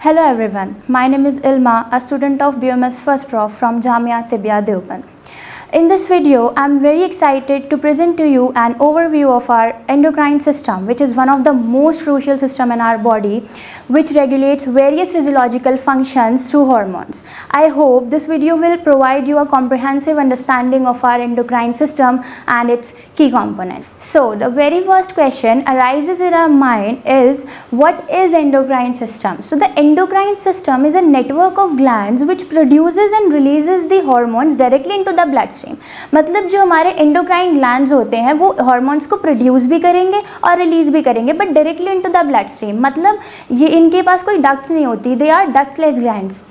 Hello everyone, my name is Ilma, a student of BMS First Prof from Jamia Tibia Deoband. In this video, I am very excited to present to you an overview of our endocrine system, which is one of the most crucial system in our body, which regulates various physiological functions through hormones. I hope this video will provide you a comprehensive understanding of our endocrine system and its key component. So, the very first question arises in our mind is, what is endocrine system? So, the endocrine system is a network of glands which produces and releases the hormones directly into the bloodstream. मतलब जो हमारे endocrine glands होते हैं वो hormones को produce भी करेंगे और रिलीज भी करेंगे, but directly into the blood stream. मतलब ये इनके पास कोई डक्ट्स नहीं होती, दे आर डक्टलेस ग्लैंड्स.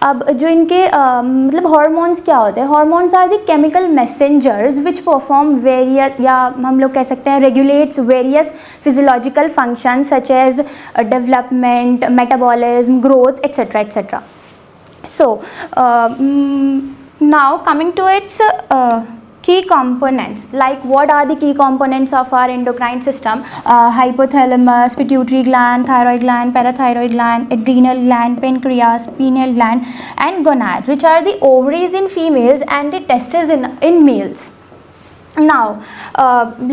अब जो इनके मतलब हार्मोन्स क्या होते हैं? Hormones are the chemical messengers which perform various, या हम लोग कह सकते हैं regulates various physiological functions such as development, metabolism, growth etcetera etcetera. So now coming to its key components, like what are the key components of our endocrine system? Hypothalamus, pituitary gland, thyroid gland, parathyroid gland, adrenal gland, pancreas, pineal gland and gonads, which are the ovaries in females and the testes in males. Now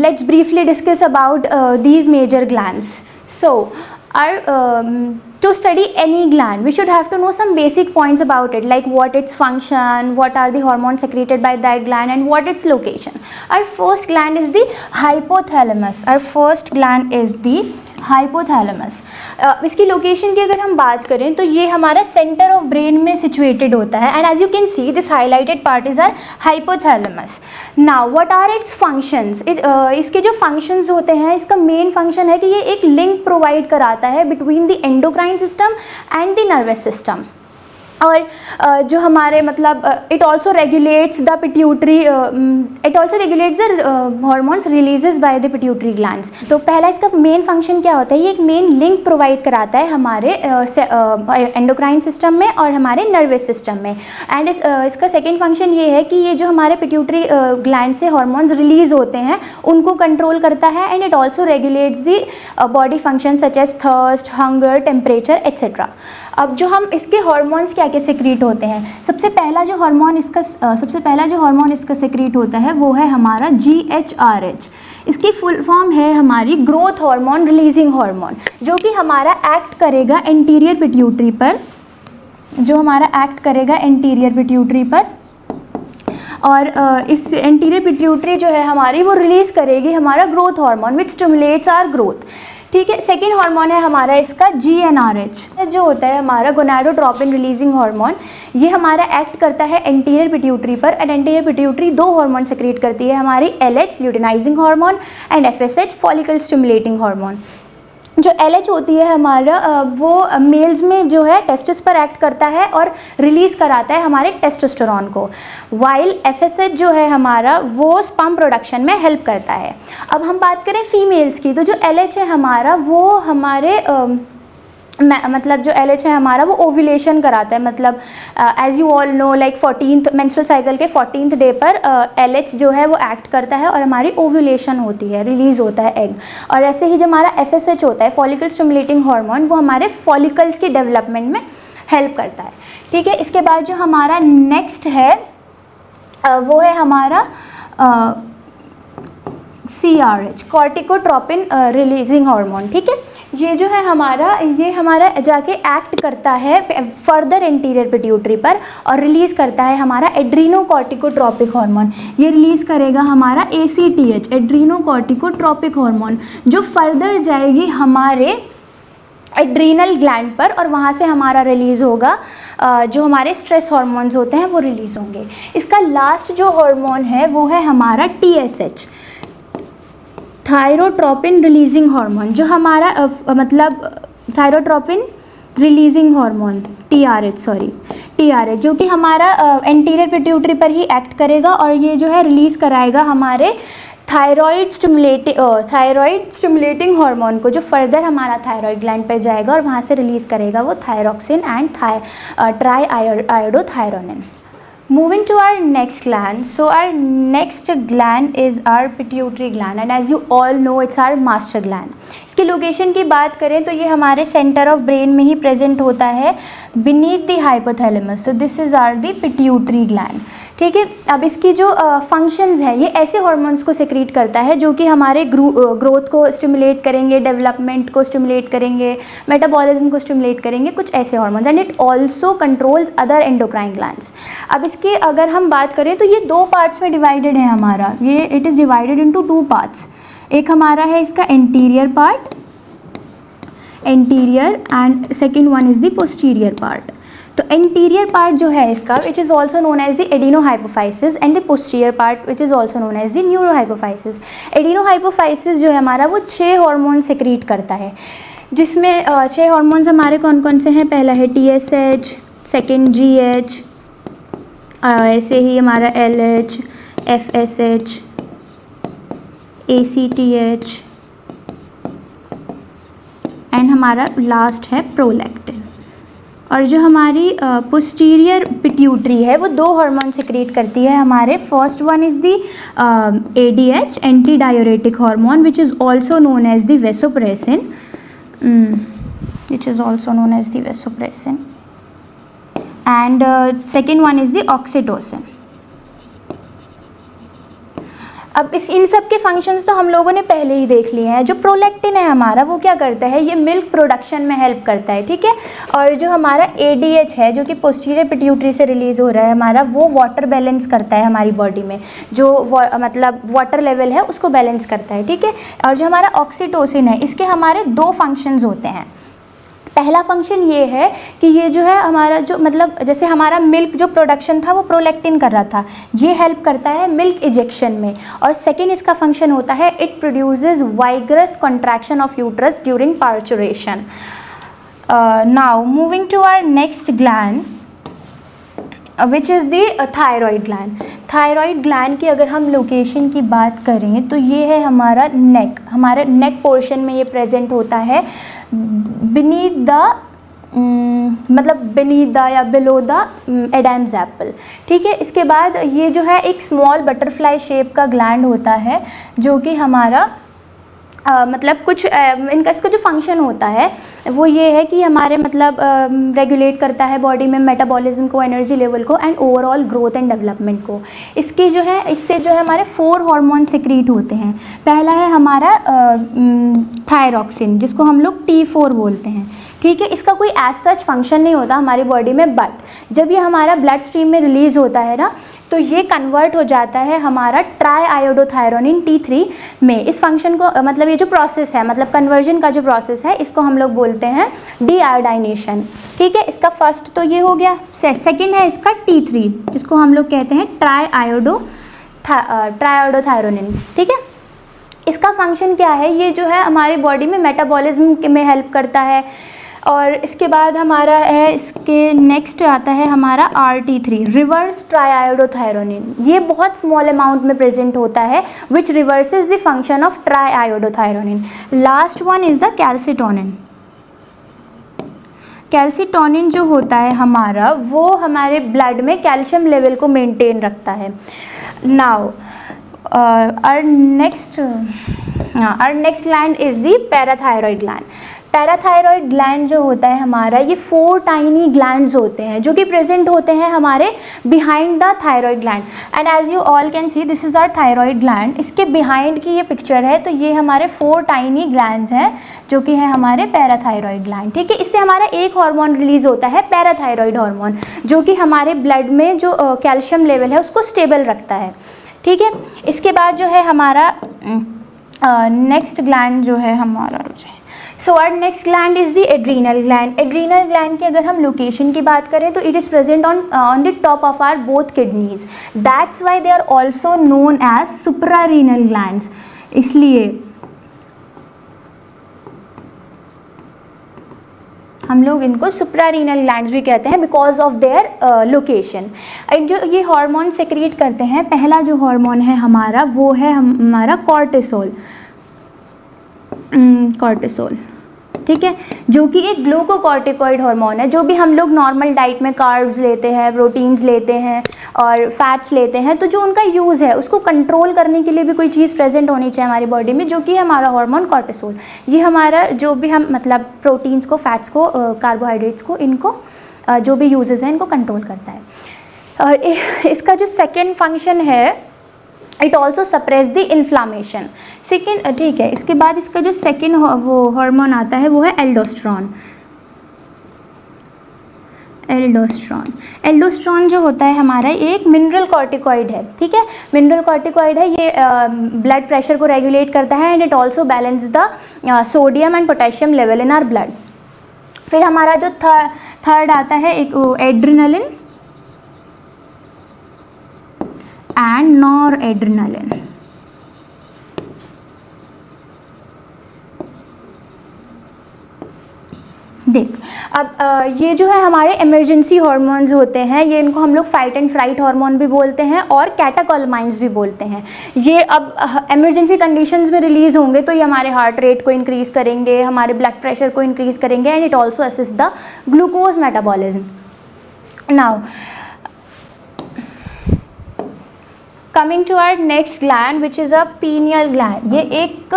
let's briefly discuss about these major glands. So to study any gland, we should have to know some basic points about it, like what its function, what are the hormones secreted by that gland and what its location. Our first gland is the hypothalamus. Our first gland is the hypothalamus. इसकी location की अगर हम बात करें तो ये हमारा centre of brain में सिचुएटेड होता है, and as you can see this highlighted part is our hypothalamus. Now what are its functions? इसके जो फंक्शंस होते हैं, इसका मेन फंक्शन है कि ये एक लिंक प्रोवाइड कराता है between the endocrine system and the nervous system. और जो हमारे मतलब it also regulates the pituitary, it also regulates the hormones releases by the pituitary glands. तो पहला इसका मेन फंक्शन क्या होता है? ये एक मेन लिंक प्रोवाइड कराता है हमारे एंडोक्राइन सिस्टम में और हमारे नर्वस सिस्टम में. एंड इसका सेकेंड फंक्शन ये है कि ये जो हमारे पिट्यूटरी ग्लैंड से हॉर्मोन्स रिलीज होते हैं उनको कंट्रोल करता है, and it also regulates the body function such as thirst, hunger, temperature etcetera. अब जो हम इसके हार्मोन्स क्या क्या सेक्रीट होते हैं, सबसे पहला जो हार्मोन इसका सेक्रीट होता है वो है हमारा GHRH. इसकी फुल फॉर्म है हमारी ग्रोथ हार्मोन रिलीजिंग हार्मोन, जो कि हमारा एक्ट करेगा एंटीरियर पिट्यूटरी पर, और इस एंटीरियर पिट्यूटरी जो है हमारी वो रिलीज करेगी हमारा growth hormone which stimulates our growth. ठीक है. सेकेंड हार्मोन है हमारा इसका GnRH, जो होता है हमारा गोनाडोट्रोपिन रिलीजिंग हार्मोन. ये हमारा एक्ट करता है एंटीरियर पिट्यूटरी पर, एंड एंटीरियर पिट्यूटरी दो हार्मोन सेक्रेट करती है हमारी LH luteinizing hormone and FSH follicle stimulating hormone. जो LH होती है हमारा वो मेल्स में जो है टेस्टिस पर एक्ट करता है और रिलीज़ कराता है हमारे टेस्टोस्टेरोन को, वाइल FSH जो है हमारा वो स्पर्म प्रोडक्शन में हेल्प करता है. अब हम बात करें फीमेल्स की, तो जो LH है हमारा वो हमारे मतलब जो LH है हमारा वो ओव्यूलेशन कराता है. मतलब as you all know, like 14th menstrual cycle के 14th डे पर LH जो है वो एक्ट करता है और हमारी ओव्यूलेशन होती है, रिलीज होता है एग. और ऐसे ही जो हमारा FSH होता है फॉलिकल स्टिमुलेटिंग हार्मोन, वो हमारे फॉलिकल्स की डेवलपमेंट में हेल्प करता है. ठीक है. इसके बाद जो हमारा नेक्स्ट है वो है हमारा CRH, कॉर्टिकोट्रोपिन रिलीजिंग हार्मोन. ठीक है. ये जो है हमारा जाके एक्ट करता है फर्दर एंटीरियर पिट्यूटरी पर और रिलीज़ करता है हमारा एड्रीनोकॉर्टिकोट्रोपिक हार्मोन. ये रिलीज़ करेगा हमारा ACTH, एड्रीनोकॉर्टिकोट्रोपिक हार्मोन, जो फर्दर जाएगी हमारे एड्रीनल ग्लैंड पर, और वहाँ से हमारा रिलीज़ होगा जो हमारे स्ट्रेस हार्मोन्स होते हैं वो रिलीज़ होंगे. इसका लास्ट जो हार्मोन है वो है हमारा TSH, थायरोट्रोपिन रिलीजिंग हार्मोन, जो हमारा मतलब थायरोट्रोपिन रिलीजिंग हार्मोन TRH, जो कि हमारा एंटीरियर पिट्यूटरी पर ही एक्ट करेगा और ये जो है रिलीज़ कराएगा हमारे थायराइड स्टिमुलेटिंग हार्मोन को, जो फर्दर हमारा थायराइड ग्लैंड पर जाएगा और वहाँ से रिलीज़ करेगा वो thyroxine and try iodothyronine. Moving to our next gland, so our next gland is our pituitary gland, and as you all know it's our master gland. इसकी लोकेशन की बात करें तो ये हमारे सेंटर ऑफ ब्रेन में ही प्रेजेंट होता है, beneath the hypothalamus. So this is our the pituitary gland. ठीक है, अब इसकी जो फंक्शंस है, ये ऐसे हार्मोन्स को सेक्रीट करता है जो कि हमारे ग्रोथ को स्टिमुलेट करेंगे, डेवलपमेंट को स्टिमुलेट करेंगे, मेटाबॉलिज्म को स्टिमुलेट करेंगे, कुछ ऐसे hormones. And it also controls other endocrine glands. अब इसकी अगर हम बात करें तो ये 2 पार्ट्स में डिवाइडेड है हमारा, ये it is divided into 2 parts. एक हमारा है इसका anterior part, anterior, and second one is the posterior part. तो एंटीरियर पार्ट जो है इसका, which is also known as the adenohypophysis, and the posterior part which is also known as the neurohypophysis. Adenohypophysis जो है हमारा, वो 6 hormone secrete करता है, जिसमें 6 हार्मोन्स हमारे कौन कौन से हैं? पहला है TSH, सेकेंड GH, ऐसे ही हमारा LH, FSH, ACTH, एंड हमारा लास्ट है प्रोलैक्टिन। और जो हमारी पोस्टीरियर पिट्यूटरी है, वो 2 हार्मोन सेक्रेट करती है हमारे। First one is the ADH, anti diuretic hormone, which is also known as the vasopressin, which is also known as the vasopressin, and second one is the oxytocin. अब इन सब के functions तो हम लोगों ने पहले ही देख लिए हैं। जो प्रोलैक्टिन है हमारा, वो क्या करता है? ये मिल्क प्रोडक्शन में हेल्प करता है, ठीक है। और जो हमारा ADH है, जो कि पोस्टीरियर पिट्यूटरी से रिलीज़ हो रहा है हमारा, वो वाटर बैलेंस करता है हमारी बॉडी में, जो मतलब वाटर लेवल है उसको बैलेंस करता है, ठीक है। और जो हमारा ऑक्सीटोसिन है, इसके हमारे 2 फंक्शंस होते हैं। पहला फंक्शन ये है कि ये जो है हमारा, जो मतलब जैसे हमारा मिल्क जो प्रोडक्शन था वो प्रोलैक्टिन कर रहा था, ये हेल्प करता है मिल्क इजेक्शन में। और सेकेंड इसका फंक्शन होता है, it produces vigorous contraction of uterus during parturition. Now moving to our next gland, which is the thyroid gland. Thyroid gland की अगर हम लोकेशन की बात करें तो ये है हमारा नेक, हमारे नेक पोर्शन में ये प्रेजेंट होता है, बीनीथ द मतलब बीनीथ द या बिलो द एडम्स एप्पल, ठीक है। इसके बाद ये जो है एक स्मॉल बटरफ्लाई शेप का ग्लैंड होता है, जो कि हमारा मतलब कुछ इनका इसका जो फंक्शन होता है वो ये है कि हमारे मतलब रेगुलेट करता है बॉडी में मेटाबॉलिज्म को, एनर्जी लेवल को, and overall growth and development को। इसकी जो है, इससे जो है हमारे 4 हार्मोन सेक्रीट होते हैं। पहला है हमारा थायरॉक्सिन, जिसको हम लोग T4 बोलते हैं, ठीक है। इसका कोई एज सच फंक्शन नहीं होता हमारी बॉडी में, बट जब ये हमारा ब्लड स्ट्रीम में रिलीज़ होता है ना, तो ये कन्वर्ट हो जाता है हमारा ट्राई आयोडोथायरोनिन T3 में। इस फंक्शन को मतलब ये जो प्रोसेस है, मतलब कन्वर्जन का जो प्रोसेस है, इसको हम लोग बोलते हैं डीआयोडाइनेशन, ठीक है। इसका फर्स्ट तो ये हो गया। सेकंड है इसका T3, जिसको हम लोग कहते हैं ट्राई आयोडोथायरोनिन, ठीक है। इसका फंक्शन क्या है? ये जो है हमारी बॉडी में मेटाबॉलिज्म में हेल्प करता है। और इसके बाद हमारा है, इसके नेक्स्ट आता है हमारा RT3, रिवर्स ट्राईआयोडोथायरोनिन। ये बहुत स्मॉल अमाउंट में प्रेजेंट होता है, which reverses the function of triiodothyronine. Last one is the calcitonin. Calcitonin जो होता है हमारा, वो हमारे ब्लड में कैल्शियम लेवल को मेंटेन रखता है। Now our next gland is the parathyroid gland. Parathyroid gland जो होता है हमारा, ये 4 टाइनी ग्लैंड्स होते हैं, जो कि प्रेजेंट होते हैं हमारे behind the thyroid gland. And as you all can see, this is our thyroid gland. इसके बिहाइंड की ये पिक्चर है, तो ये हमारे 4 टाइनी ग्लैंड्स हैं, जो कि है हमारे पैराथायरॉयड ग्लैंड, ठीक है। इससे हमारा एक हार्मोन रिलीज होता है, पैराथायरॉयड हार्मोन, जो कि हमारे ब्लड में जो कैल्शियम लेवल है उसको स्टेबल रखता है, ठीक है। इसके बाद जो है हमारा नेक्स्ट ग्लैंड जो है हमारा, so our next gland is the adrenal gland. Adrenal gland की अगर हम लोकेशन की बात करें तो it is present on the top of our both kidneys, that's why they are also known as suprarenal glands. इसलिए हम लोग इनको सुप्रारीनल ग्लैंड्स भी कहते हैं, बिकॉज ऑफ देयर लोकेशन। जो ये हार्मोन सेक्रेट करते हैं, पहला जो हार्मोन है हमारा, वो है हमारा कॉर्टिसोल। कॉर्टिसोल ठीक है, जो कि एक ग्लूकोकॉर्टिकॉइड हार्मोन है। जो भी हम लोग नॉर्मल डाइट में कार्ब्स लेते हैं, प्रोटीन्स लेते हैं और फैट्स लेते हैं, तो जो उनका यूज़ है उसको कंट्रोल करने के लिए भी कोई चीज़ प्रेजेंट होनी चाहिए हमारी बॉडी में, जो कि हमारा हार्मोन कॉर्टिसोल। ये हमारा जो भी हम मतलब प्रोटीन्स को, फैट्स को, कार्बोहाइड्रेट्स को, इनको जो भी यूजेस हैं इनको कंट्रोल करता है। और इसका जो सेकेंड फंक्शन है, it also suppress the inflammation. Second, ठीक है, इसके बाद इसका जो सेकेंड वो हार्मोन आता है वो है एल्डोस्टेरोन। एल्डोस्टेरोन जो होता है हमारा एक मिनरल कॉर्टिकॉइड है, ठीक है, मिनरल कॉर्टिकॉइड है। ये ब्लड प्रेशर को रेगुलेट करता है and it also balance the sodium and potassium level in our blood. फिर हमारा जो थर्ड आता है एक एड्रेनलिन एंड नॉरएड्रेनलिन। देख, अब ये जो है हमारे इमरजेंसी हार्मोन्स होते हैं, ये इनको हम लोग फाइट एंड फ्लाइट हार्मोन भी बोलते हैं और कैटाकोलमाइंस भी बोलते हैं। ये अब इमरजेंसी कंडीशंस में रिलीज होंगे तो ये हमारे हार्ट रेट को इंक्रीज करेंगे, हमारे ब्लड प्रेशर को इंक्रीज करेंगे and it also assist the glucose metabolism. Now coming to our next gland which is a pineal gland. ये एक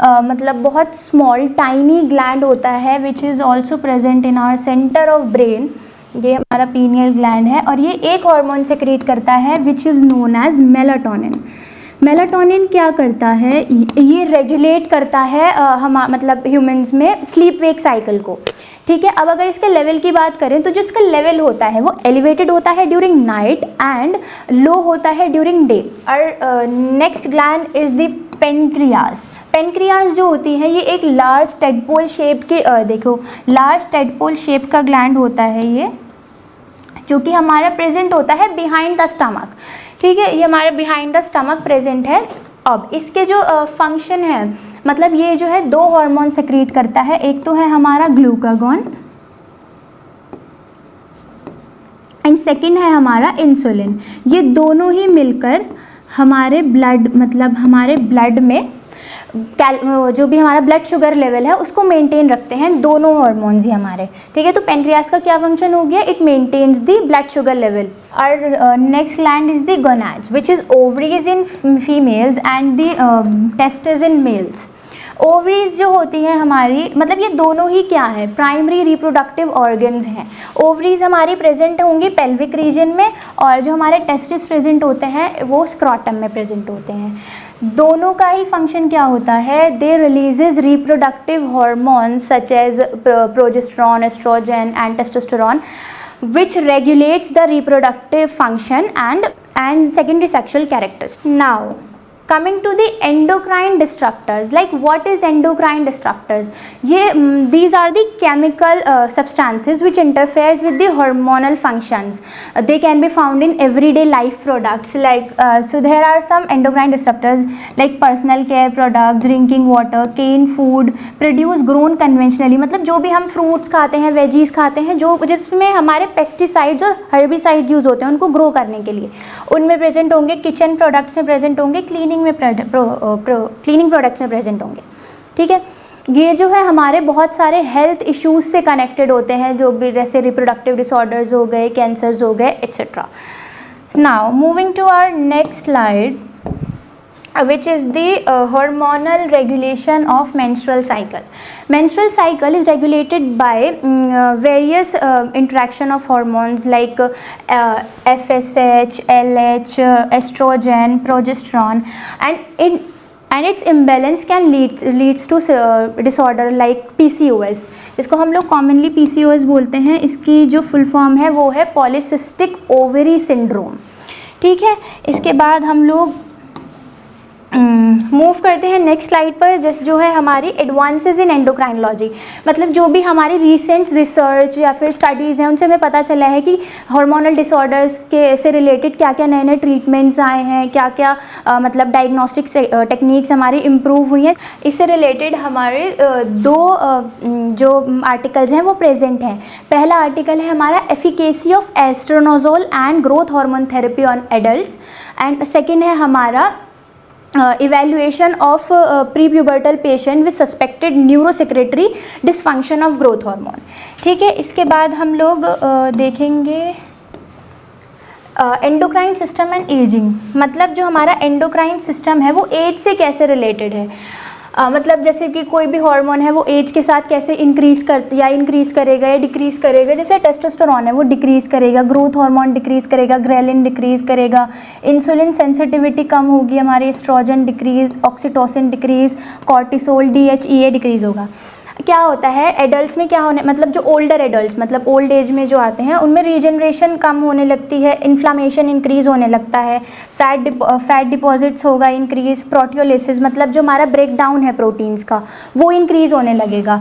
मतलब बहुत स्मॉल टाइनी ग्लैंड होता है which is also present in our centre of brain. ये हमारा pineal gland है और ये एक हार्मोन सेक्रेट करता है which is known as melatonin. Melatonin क्या करता है, ये रेगुलेट करता है हम मतलब ह्यूमंस में स्लीप वेक साइकिल को, ठीक है। अब अगर इसके लेवल की बात करें तो जो इसका लेवल होता है वो एलिवेटेड होता है ड्यूरिंग नाइट एंड लो होता है ड्यूरिंग डे। और next gland is the pancreas. Pancreas जो होती है ये एक लार्ज टेडपोल शेप के देखो लार्ज टेडपोल शेप का ग्लैंड होता है ये, जो कि हमारा प्रेजेंट होता है बिहाइंड द स्टमक, ठीक है। ये हमारे बिहाइंड द स्टमक प्रेजेंट है। अब इसके जो फंक्शन है, मतलब ये जो है दो हार्मोन सेक्रेट करता है, एक तो है हमारा ग्लूकागॉन एंड सेकंड है हमारा इंसुलिन। ये दोनों ही मिलकर हमारे ब्लड मतलब हमारे ब्लड में जो भी हमारा ब्लड शुगर लेवल है उसको मेंटेन रखते हैं, दोनों हार्मोन्स ही हमारे, ठीक है। तो पेनक्रियास का क्या फंक्शन हो गया, it maintains the blood sugar level. और next gland is the gonads which is ovaries in females and the testis in males. Ovaries जो होती है हमारी, मतलब ये दोनों ही क्या है, प्राइमरी रिप्रोडक्टिव ऑर्गन्स हैं। ओवरीज हमारी प्रेजेंट होंगी पेल्विक रीजन में और जो हमारे टेस्टिस प्रेजेंट होते हैं वो स्क्रॉटम में प्रेजेंट होते हैं। दोनों का ही फंक्शन क्या होता है, they releases reproductive hormones such as progesterone, oestrogen and testosterone which regulates the reproductive function and secondary sexual characters. Now coming to the endocrine disruptors, like what is endocrine disruptors? These are the chemical substances which interferes with the hormonal functions. They can be found in everyday life products, like so there are some endocrine disruptors like personal care products, drinking water, canned food produce grown conventionally, मतलब जो भी हम fruits खाते हैं, veggies खाते हैं, जो जिसमें हमारे पेस्टिसाइड्स और हर्बिसाइड्स यूज़ होते हैं उनको ग्रो करने के लिए, उनमें प्रेजेंट होंगे। किचन प्रोडक्ट्स में प्रेजेंट होंगे, क्लीनिंग प्रोडक्ट्स में प्रेजेंट होंगे, ठीक है। ये जो है हमारे बहुत सारे हेल्थ इश्यूज से कनेक्टेड होते हैं, जो भी जैसे रिप्रोडक्टिव डिसऑर्डर्स हो गए, कैंसर्स हो गए, etcetera. Now moving to our next slide which is the hormonal regulation of menstrual cycle. Menstrual cycle is regulated by various interaction of hormones like FSH, LH, estrogen, progesterone, and its imbalance can leads to disorder like PCOS, इसको हम लोग commonly PCOS बोलते हैं। इसकी जो full form है वो है polycystic ovary syndrome, ठीक है। इसके बाद हम लोग मूव करते हैं नेक्स्ट स्लाइड पर, जस्ट जो है हमारी एडवांसेस इन एंडोक्राइनोलॉजी, मतलब जो भी हमारी रिसेंट रिसर्च या फिर स्टडीज़ हैं उनसे हमें पता चला है कि हार्मोनल डिसऑर्डर्स के से रिलेटेड क्या क्या नए नए ट्रीटमेंट्स आए हैं, क्या क्या मतलब डायग्नोस्टिक टेक्निक्स हमारी इम्प्रूव हुई हैं। इससे रिलेटेड हमारे दो जो आर्टिकल्स हैं वो प्रेजेंट हैं। पहला आर्टिकल है हमारा efficacy of anastrozole and growth hormone therapy on adults, and second है हमारा evaluation of pre-pubertal patient with suspected neurosecretory dysfunction of growth hormone। ठीक है, इसके बाद हम लोग देखेंगे एंडोक्राइन सिस्टम एंड एजिंग। मतलब जो हमारा एंडोक्राइन सिस्टम है वो एज से कैसे रिलेटेड है। मतलब जैसे कि कोई भी हार्मोन है वो एज के साथ कैसे इंक्रीज़ करेगा या डिक्रीज़ करेगा। जैसे टेस्टोस्टेरोन है वो डिक्रीज़ करेगा, ग्रोथ हार्मोन डिक्रीज़ करेगा, ग्रेलिन डिक्रीज़ करेगा, इंसुलिन सेंसिटिविटी कम होगी हमारी, oestrogen decrease, oxytocin decrease, cortisol DHEA decrease होगा। क्या होता है एडल्ट्स में क्या होने, मतलब जो ओल्डर एडल्ट्स मतलब ओल्ड एज में जो आते हैं उनमें रीजनरेशन कम होने लगती है, इन्फ्लामेशन इंक्रीज़ होने लगता है, फैट डिपॉजिट्स होगा इंक्रीज़, प्रोटियोलिसिस मतलब जो हमारा ब्रेक डाउन है प्रोटीन्स का वो इंक्रीज़ होने लगेगा,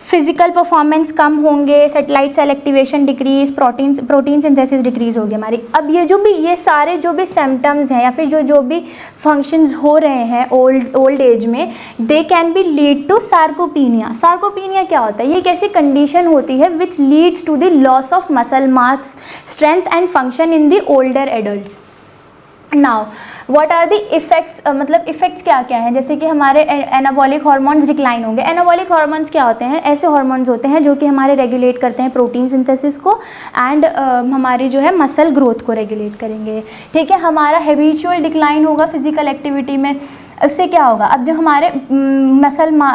फिजिकल परफॉर्मेंस कम होंगे, satellite cell activation decrease, protein synthesis decrease होगी हमारी। अब ये सारे जो भी सिम्टम्स हैं या फिर जो भी फंक्शंस हो रहे हैं ओल्ड एज में, they can be lead to sarcopenia. Sarcopenia क्या होता है? ये एक ऐसी कंडीशन होती है which leads to the loss of muscle mass, strength and function in the older adults. Now what are the effects, मतलब इफ़ेक्ट्स क्या क्या हैं? जैसे कि हमारे एनाबॉलिक हार्मोन्स डिक्लाइन होंगे। एनाबॉलिक हार्मोन्स क्या होते हैं? ऐसे हार्मोन्स होते हैं जो कि हमारे रेगुलेट करते हैं प्रोटीन सिंथेसिस को एंड हमारी जो है मसल ग्रोथ को रेगुलेट करेंगे। ठीक है, हमारा हैबिचुअल डिक्लाइन होगा फिजिकल एक्टिविटी में। उससे क्या होगा? अब जो हमारे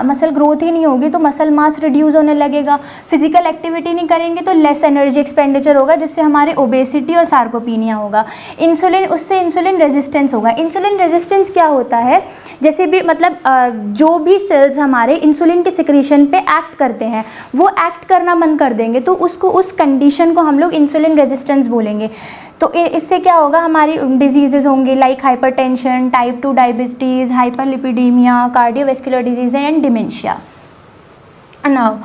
मसल ग्रोथ ही नहीं होगी तो मसल मास रिड्यूस होने लगेगा, फिजिकल एक्टिविटी नहीं करेंगे तो लेस एनर्जी एक्सपेंडिचर होगा जिससे हमारे ओबेसिटी और सार्कोपीनिया होगा। उससे इंसुलिन रेजिस्टेंस होगा। इंसुलिन रेजिस्टेंस क्या होता है? जैसे भी मतलब जो भी सेल्स हमारे इंसुलिन के सिक्रीशन पे एक्ट करते हैं वो एक्ट करना बंद कर देंगे तो उस कंडीशन को हम लोग इंसुलिन रेजिस्टेंस बोलेंगे। तो इससे क्या होगा? हमारी डिजीज़ेज़ होंगी like hypertension, type 2 diabetes, hyperlipidaemia, cardiovascular disease and dementia. Now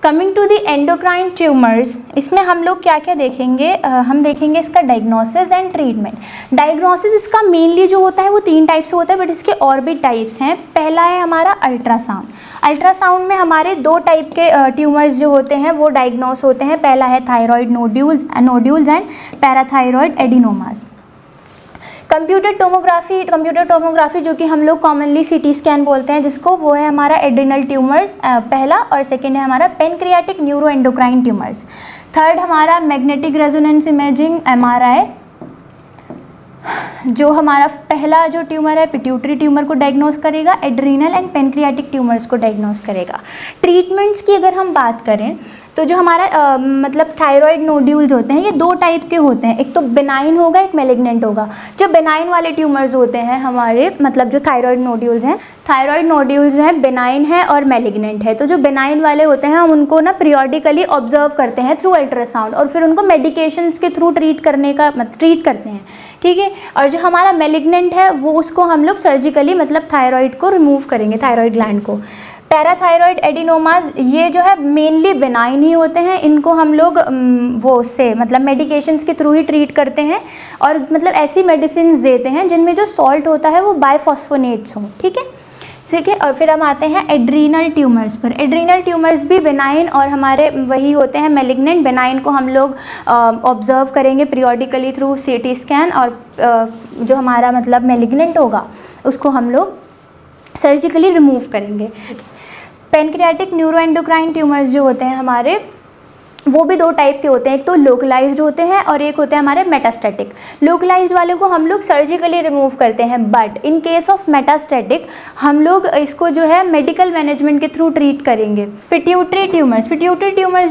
coming to the endocrine tumours, इसमें हम लोग क्या क्या देखेंगे? हम देखेंगे इसका डायग्नोसिस एंड ट्रीटमेंट। डायग्नोसिस इसका मेनली जो होता है वो 3 टाइप से होता है, बट इसके और भी टाइप्स हैं। पहला है हमारा अल्ट्रासाउंड। अल्ट्रासाउंड में हमारे 2 टाइप के ट्यूमर्स जो होते हैं वो डायग्नोस होते हैं। पहला है thyroid nodules and parathyroid adenomas. Computer tomography जो कि हम लोग कॉमनली CT स्कैन बोलते हैं जिसको, वो है हमारा एड्रिनल ट्यूमर्स पहला, और सेकेंड है हमारा पेनक्रियाटिक न्यूरोएंडोक्राइन ट्यूमर्स। थर्ड हमारा मैग्नेटिक रेजोनेंस इमेजिंग MRI, जो हमारा पहला जो ट्यूमर है पिट्यूटरी ट्यूमर को डायग्नोस करेगा, एड्रीनल एंड पेनक्रियाटिक ट्यूमर्स को डायग्नोस करेगा। ट्रीटमेंट्स की अगर हम बात करें तो जो हमारा मतलब थायराइड नोड्यूल्स होते हैं ये 2 टाइप के होते हैं, एक तो बेनाइन होगा, एक मैलिग्नेंट होगा। जो बेनाइन वाले ट्यूमर्स होते हैं हमारे, मतलब जो थायराइड नोड्यूल्स हैं बेनाइन है और मैलिग्नेंट है। तो जो बेनाइन वाले होते हैं हम उनको ना पीरियोडिकली ऑब्जर्व करते हैं थ्रू अल्ट्रासाउंड और फिर उनको मेडिकेशंस के थ्रू ट्रीट करते हैं। ठीक है, और जो हमारा मैलिग्नेंट है वो उसको हम लोग सर्जिकली मतलब थायराइड को रिमूव करेंगे, थायराइड ग्लैंड को। पैराथायरॉयड एडिनोमास ये जो है मेनली बेनाइन ही होते हैं, इनको हम लोग वो से मतलब मेडिकेशंस के थ्रू ही ट्रीट करते हैं और मतलब ऐसी मेडिसिन देते हैं जिनमें जो सॉल्ट होता है वो बाइफॉस्फोनेट्स हो। ठीक है, और फिर हम आते हैं एड्रीनल ट्यूमर्स पर। एड्रीनल ट्यूमर्स भी बेनाइन और हमारे वही होते हैं मैलिग्नेंट। बेनाइन को हम लोग ऑब्जर्व करेंगे पीरियोडिकली थ्रू CT स्कैन, और जो हमारा मतलब मैलिग्नेंट होगा उसको हम लोग सर्जिकली रिमूव करेंगे। पेनक्रियाटिक न्यूरोएंडोक्राइन ट्यूमर्स जो होते हैं हमारे वो भी 2 टाइप के होते हैं, एक तो लोकलाइज्ड होते हैं और एक होते हैं हमारे मेटास्टैटिक। लोकलाइज्ड वाले को हम लोग सर्जिकली रिमूव करते हैं, but in case of metastatic हम लोग इसको जो है मेडिकल मैनेजमेंट के थ्रू ट्रीट करेंगे। पिट्यूटरी ट्यूमर्स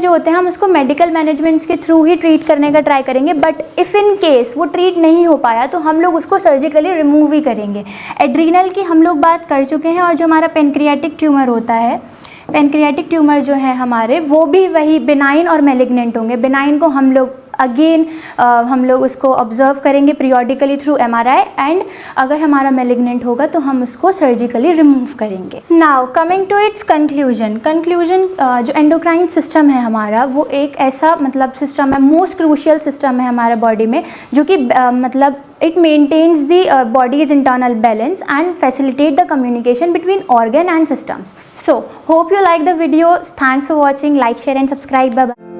जो होते हैं हम उसको मेडिकल मैनेजमेंट के थ्रू ही ट्रीट करने का ट्राई करेंगे, बट इफ़ इन केस वो ट्रीट नहीं हो पाया तो हम लोग उसको सर्जिकली रिमूव ही करेंगे। एड्रीनल की हम लोग बात कर चुके हैं, और जो हमारा पेनक्रियाटिक ट्यूमर होता है, पेनक्रियाटिक ट्यूमर जो है हमारे वो भी वही बेनाइन और मैलिग्नेंट होंगे। बेनाइन को हम लोग अगेन हम लोग उसको ऑब्जर्व करेंगे पीरियोडिकली थ्रू MRI, एंड अगर हमारा मैलिग्नेंट होगा तो हम उसको सर्जिकली रिमूव करेंगे। Now coming to its conclusion, जो एंडोक्राइन सिस्टम है हमारा वो एक ऐसा मतलब सिस्टम है, मोस्ट क्रूशियल सिस्टम है हमारे बॉडी में, जो कि मतलब it maintains the body's internal balance and facilitate the communication between organ and systems. So hope you like the video. Thanks for watching. Like, share and subscribe. Bye bye.